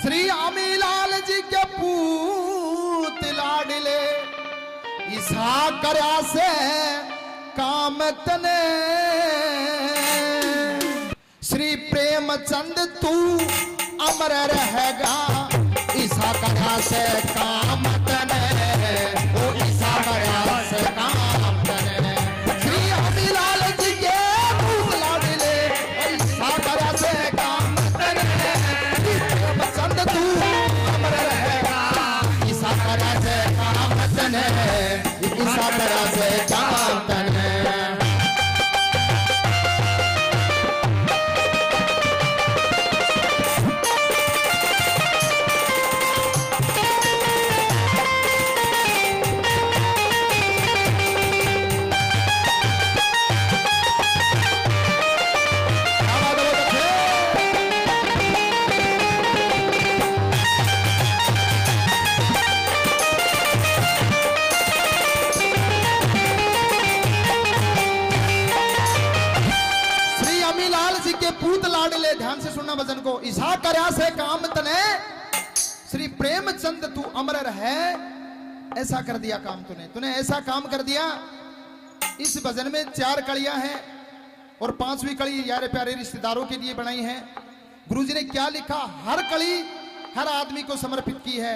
श्री अमीलाल जी के पूत लाडले ईसा करया से काम तने श्री प्रेमचंद तू अमर रहेगा ईसा करया से काम तने ओ ईसा करया से काम तने श्री अमीलाल जी के पूत लाडले ईसा करया से काम तने प्रेमचंद तू अमर रहेगा ईसा करया से काम तने ईसा करया से काम तने। पूत लाडले ध्यान से सुनना वचन को ईसा करया से काम तने श्री प्रेमचंद तू अमर रहे ऐसा कर दिया काम तूने ऐसा काम कर दिया। इस भजन में 4 कड़ियां हैं और 5वीं कड़ी यारे प्यारे रिश्तेदारों के लिए बनाई है। गुरुजी ने क्या लिखा, हर कड़ी हर आदमी को समर्पित की है।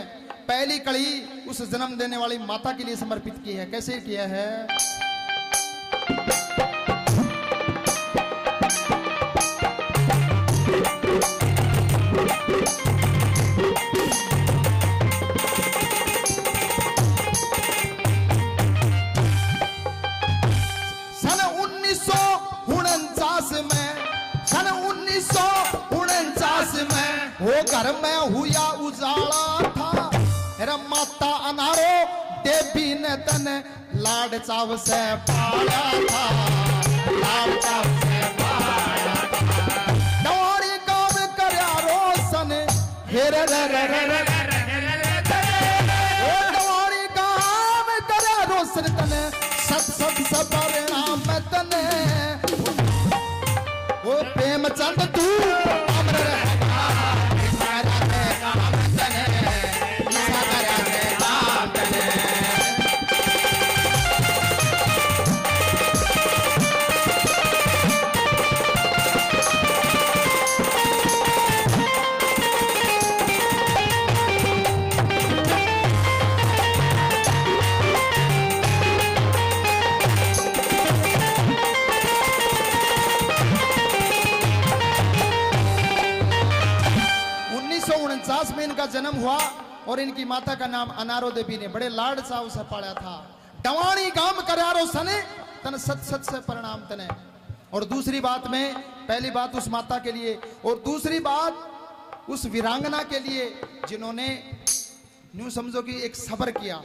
पहली कड़ी उस जन्म देने वाली माता के लिए समर्पित की है। कैसे किया है? सन 1949 में वो घर में हुआ उजाला था। माता अनारो देवी ने तन लाड चाव से पाला था, लाड चाव से पाला था। डवारी गाँव करया रोशन हेरे डवारी गाँव करया रोशन तने सब परिणाम तने वो प्रेमचंद तू अमर रहेगा ईसा करया से काम तने ईसा करया से काम तने। 1949 में इनका जन्म हुआ और इनकी माता का नाम अनारो देवी ने बड़े लाड चाव से पाला था। डवाणी गांव करारो सने तन सत से परिणाम तने। और दूसरी बात में, पहली बात उस माता के लिए और दूसरी बात उस वीरांगना के लिए जिन्होंने न्यू समझो कि एक सब्र किया।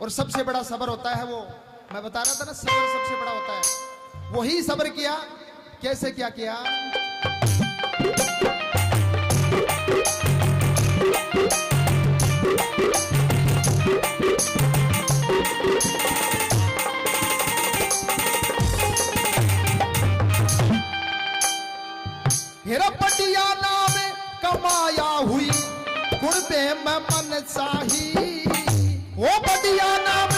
और सबसे बड़ा सब्र होता है वो, मैं बता रहा था ना, सब्र सबसे बड़ा होता है। वही सब्र किया। कैसे क्या किया? हिरपटिया नाम कमाया हुई गुणबे में मन चाही। वो बढ़िया नाम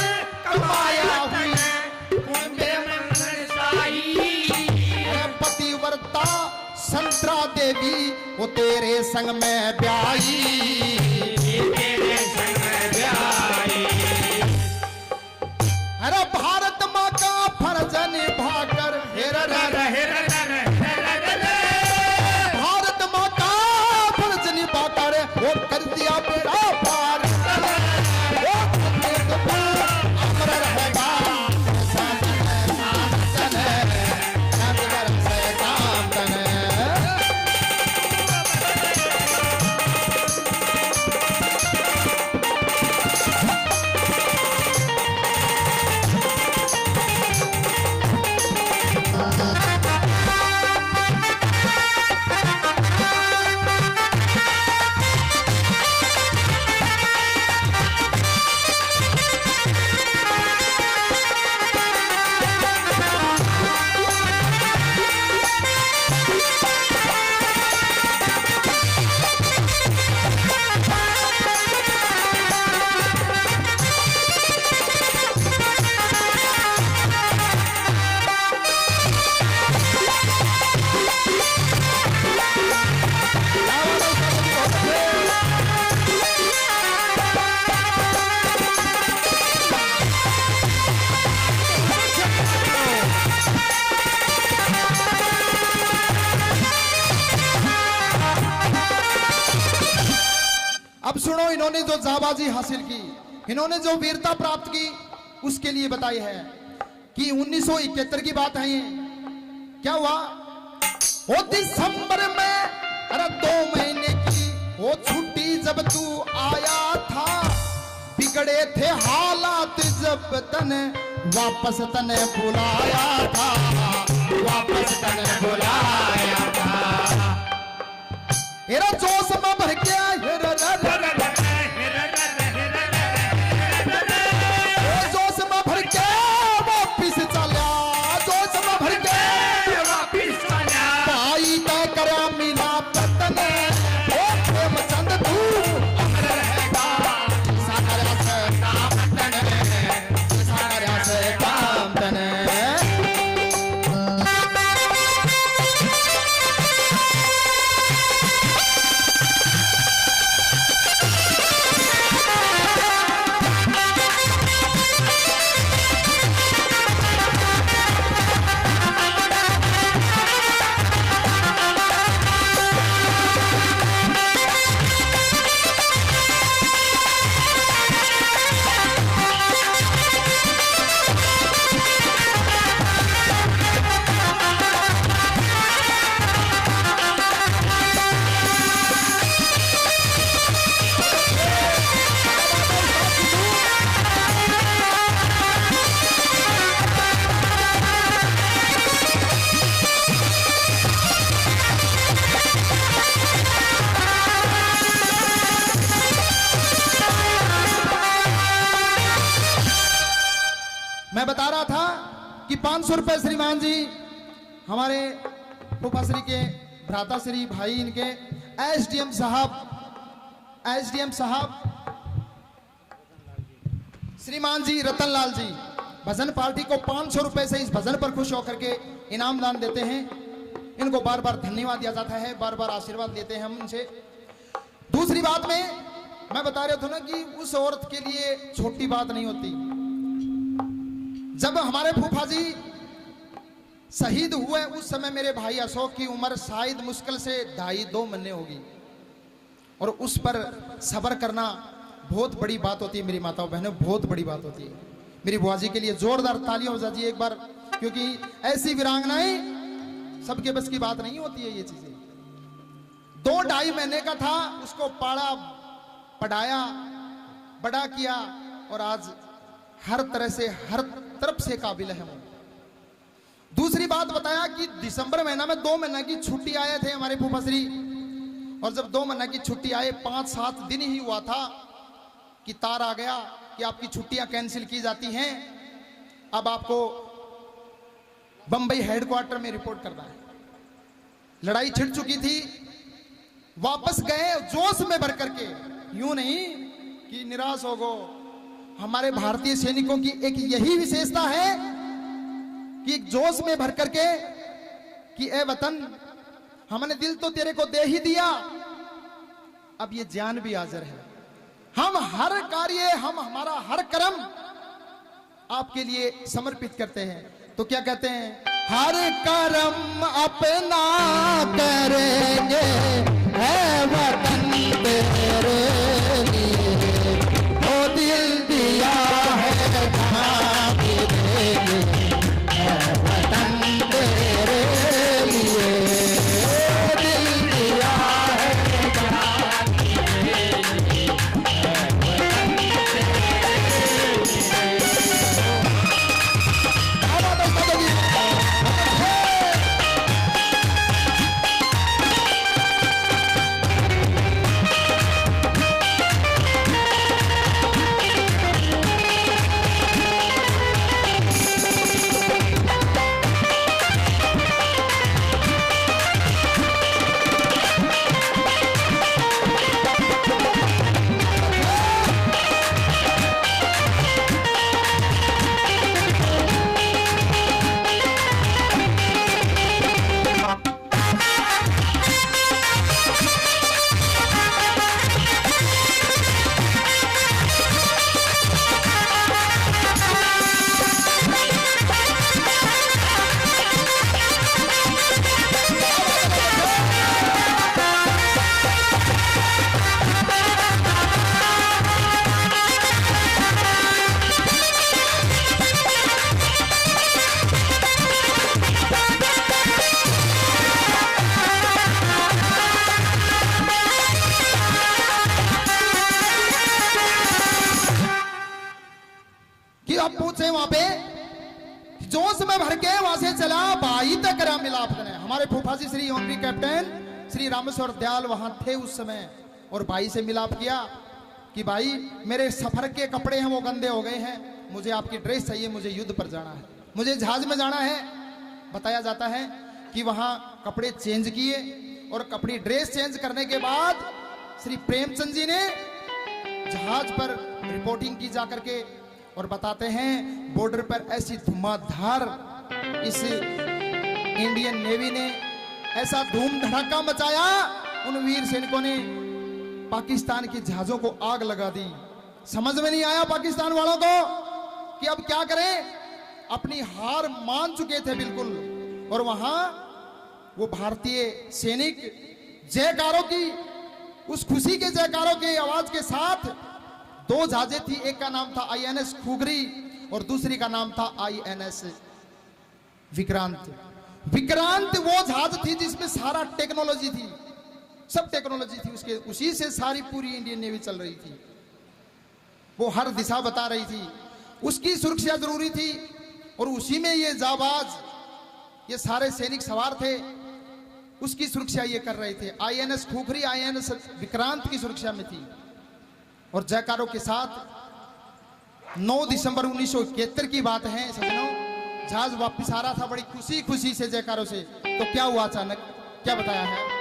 कमाया हुई गुणबे में मन चाही। पतिव्रता संतरा देवी वो तेरे संग में ब्याई, तेरे संग में ब्याई। अरे भारत माँ का फर्ज निभाकर भारत माँ का फर्ज निभाकर वो कर दिया बेड़ा पार। अमर रहेगा अब सुनो, इन्होंने जो जाबाजी हासिल की, इन्होंने जो वीरता प्राप्त की, उसके लिए बताई है कि 1971 की बात है ये। क्या हुआ? वो दिसंबर में, अरे 2 महीने की वो छुट्टी जब तू आया था, बिगड़े थे हालात जब तने वापस तने बुलाया था, वापस तने बुलाया था। हेरा जोश में भर के जोश में भर के वापिस चला, जोश में भर के वापिस चला, भाई तय करा मिला पतने, ओ प्रेमचंद तू अमर रहेगा, सागरा से काम तने, सागरा से काम तने। मैं बता रहा था कि 500 रुपए श्रीमान जी, हमारे फूफाश्री के भ्राताश्री भाई, इनके एसडीएम साहब श्रीमान जी रतनलाल जी भजन पार्टी को 500 रुपए से इस भजन पर खुश होकर के इनाम दान देते हैं। इनको बार बार धन्यवाद दिया जाता है, बार बार आशीर्वाद लेते हैं हम इनसे। दूसरी बात में मैं बता रहा था ना कि उस औरत के लिए छोटी बात नहीं होती। जब हमारे फूफा जी शहीद हुए उस समय मेरे भाई अशोक की उम्र शायद मुश्किल से 2.5-2 महीने होगी, और उस पर सब्र करना बहुत बड़ी बात होती है मेरी माताओं बहनों, बहुत बड़ी बात होती है। मेरी बुआ जी के लिए जोरदार तालियां हो जाती है एक बार, क्योंकि ऐसी वीरांगनाएं सबके बस की बात नहीं होती है ये चीजें। 2-2.5 महीने का था, उसको पाला, पढ़ाया, बड़ा किया, और आज हर तरह से, हर तरफ से काबिल है वो। दूसरी बात बताया कि दिसंबर महीना में 2 महीने की छुट्टी आए थे हमारे फूफाश्री, और जब 2 महीने की छुट्टी आए 5-7 दिन ही हुआ था कि तार आ गया कि आपकी छुट्टियां कैंसिल की जाती हैं, अब आपको बंबई हेडक्वार्टर में रिपोर्ट करना है। लड़ाई छिड़ चुकी थी, वापस गए जोश में भर करके, यूं नहीं कि निराश हो गो। हमारे भारतीय सैनिकों की एक यही विशेषता है कि जोश में भर करके कि ए वतन, हमने दिल तो तेरे को दे ही दिया, अब ये जान भी हाजिर है। हम हर कार्य, हम हमारा हर कर्म आपके लिए समर्पित करते हैं। तो क्या कहते हैं? हर कर्म अपना करेंगे है वतन तेरे लिए, ओ दिल दिया है जहां भी देंगे है वतन तेरे लिए, ओ दिल दिया है जहां भी देंगे है वतन तेरे लिए। पहुंचे वहां पे, जोश में भर के वहां से चला भाई तक करा मिलाप करने। हमारे फूफा जी श्री ऑनरी कैप्टन श्री रामेश्वर दयाल वहां थे उस समय, और भाई से मिलाप किया कि भाई मेरे सफर के कपड़े हैं वो गंदे हो गए हैं, मुझे आपकी ड्रेस चाहिए, मुझे युद्ध पर जाना है, मुझे जहाज में जाना है। बताया जाता है कि वहां कपड़े चेंज किए और कपड़ी ड्रेस चेंज करने के बाद श्री प्रेमचंद जी ने जहाज पर रिपोर्टिंग की जाकर के, और बताते हैं बॉर्डर पर ऐसी धुआंधार इस इंडियन नेवी ने ऐसा धूम धड़ाका मचाया, उन वीर सैनिकों ने पाकिस्तान के जहाजों को आग लगा दी। समझ में नहीं आया पाकिस्तान वालों को कि अब क्या करें, अपनी हार मान चुके थे बिल्कुल। और वहां वो भारतीय सैनिक जयकारों की, उस खुशी के जयकारों की आवाज के साथ, दो जहाजें थी, एक का नाम था INS खुगरी और दूसरी का नाम था INS विक्रांत। विक्रांत वो जहाज थी जिसमें सारा टेक्नोलॉजी थी, सब टेक्नोलॉजी थी उसके, उसी से सारी पूरी इंडियन नेवी चल रही थी। वो हर दिशा बता रही थी, उसकी सुरक्षा जरूरी थी, और उसी में ये जाबाज, ये सारे सैनिक सवार थे, उसकी सुरक्षा ये कर रहे थे। INS खुखरी INS विक्रांत की सुरक्षा में थी। और जयकारों के साथ 9 दिसंबर 1971 की बात है सजनों, जहाज वापस आ रहा था बड़ी खुशी खुशी से जयकारों से। तो क्या हुआ अचानक, क्या बताया है?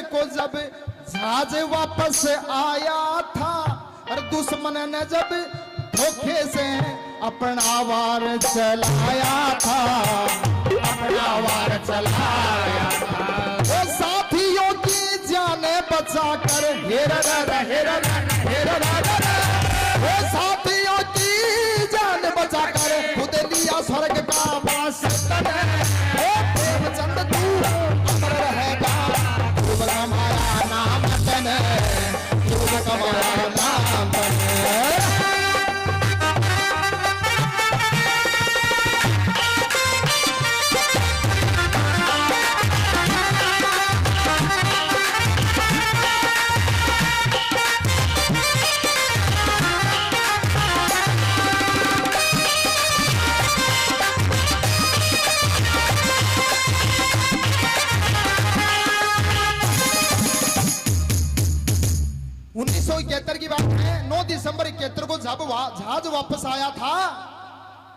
को जब जहाज वापस आया था, और दुश्मन ने जब धोखे से अपना वार चलाया था, अपना वार चलाया था, वो साथियों की जाने बचा कर वो साथियों की जान बचा कर खुद लिया स्वर्ग का वास्ता। वो प्रेमचंद तू अमर रहेगा, हमारा नाम तन, हमारा नाम तन। 1971 की बात है। 9 दिसंबर 71 को जब जहाज वापस आया था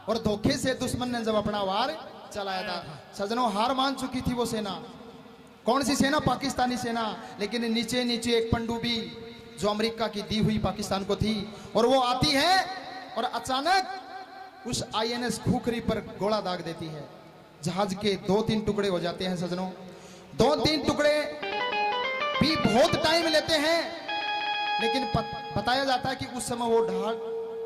और धोखे से दुश्मन ने जब अपना वार चलाया था, सजनों हार मान चुकी थी वो सेना। कौन सी सेना? पाकिस्तानी सेना। लेकिन नीचे नीचे एक पनडुब्बी जो अमेरिका की दी हुई पाकिस्तान को थी, और वो आती है और अचानक उस INS खुखरी पर गोला दाग देती है। जहाज के 2-3 टुकड़े हो जाते हैं सजनों। 2-3 टुकड़े भी बहुत टाइम लेते हैं, लेकिन बताया जाता है कि उस समय वो ढाल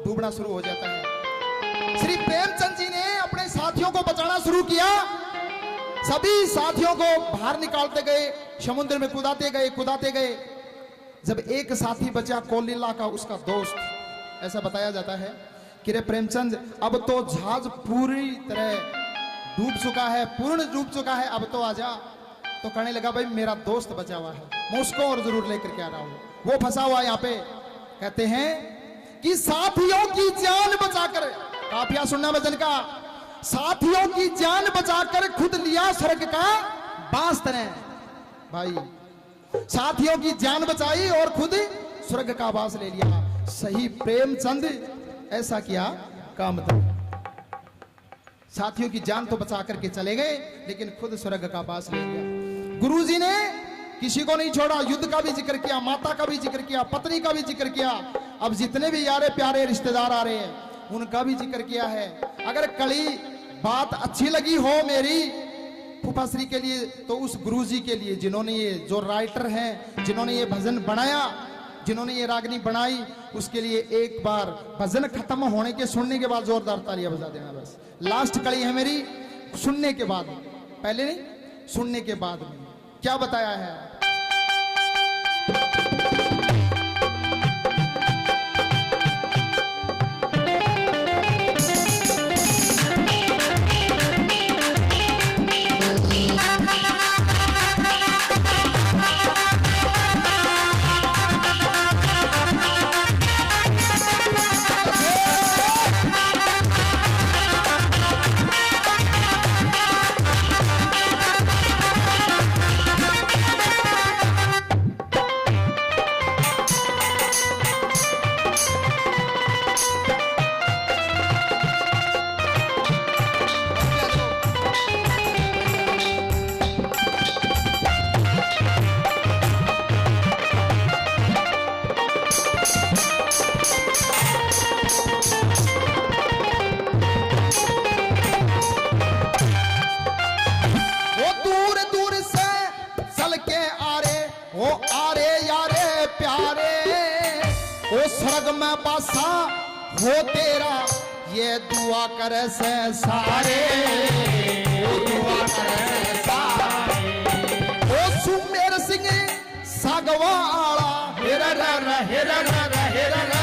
डूबना शुरू हो जाता है। श्री प्रेमचंद जी ने अपने साथियों को बचाना शुरू किया। सभी साथियों को बाहर निकालते गए, समुद्र में कुदाते गए। जब एक साथी बचा कोलिला का, उसका दोस्त, ऐसा बताया जाता है कि रे प्रेमचंद, अब तो जहाज पूरी तरह डूब चुका है, पूर्ण डूब चुका है, अब तो आजा। तो कहने लगा, भाई मेरा दोस्त बचा हुआ है, मैं उसको और जरूर लेकर के आ रहा हूं, वो फंसा हुआ यहाँ पे। कहते हैं कि साथियों की जान बचाकर, काफिया सुनना भजन का, साथियों की जान बचाकर खुद लिया स्वर्ग का बास तने। भाई साथियों की जान बचाई और खुद स्वर्ग का बास ले लिया। सही प्रेमचंद ऐसा किया काम था। साथियों की जान तो बचा करके चले गए, लेकिन खुद स्वर्ग का बास ले लिया। गुरुजी ने किसी को नहीं छोड़ा, युद्ध का भी जिक्र किया, माता का भी जिक्र किया, पत्नी का भी जिक्र किया। अब जितने भी यारे प्यारे रिश्तेदार आ रहे हैं उनका भी जिक्र किया है। अगर कड़ी बात अच्छी लगी हो मेरी फूफाश्री के लिए, तो उस गुरुजी के लिए, जिन्होंने ये, जो राइटर हैं, जिन्होंने ये भजन बनाया, जिन्होंने ये रागनी बनाई, उसके लिए एक बार भजन खत्म होने के, सुनने के बाद जोरदार तालियां बजा देना। बस लास्ट कड़ी है मेरी, सुनने के बाद, पहले नहीं, सुनने के बाद में क्या बताया है। स्वर्ग में बासा हो तेरा, ये दुआ करे से सारे, दुआ करे से सारे। ओ सुमेर सिंह सागवाला, हेरा रा हेरा रा हेरा रा।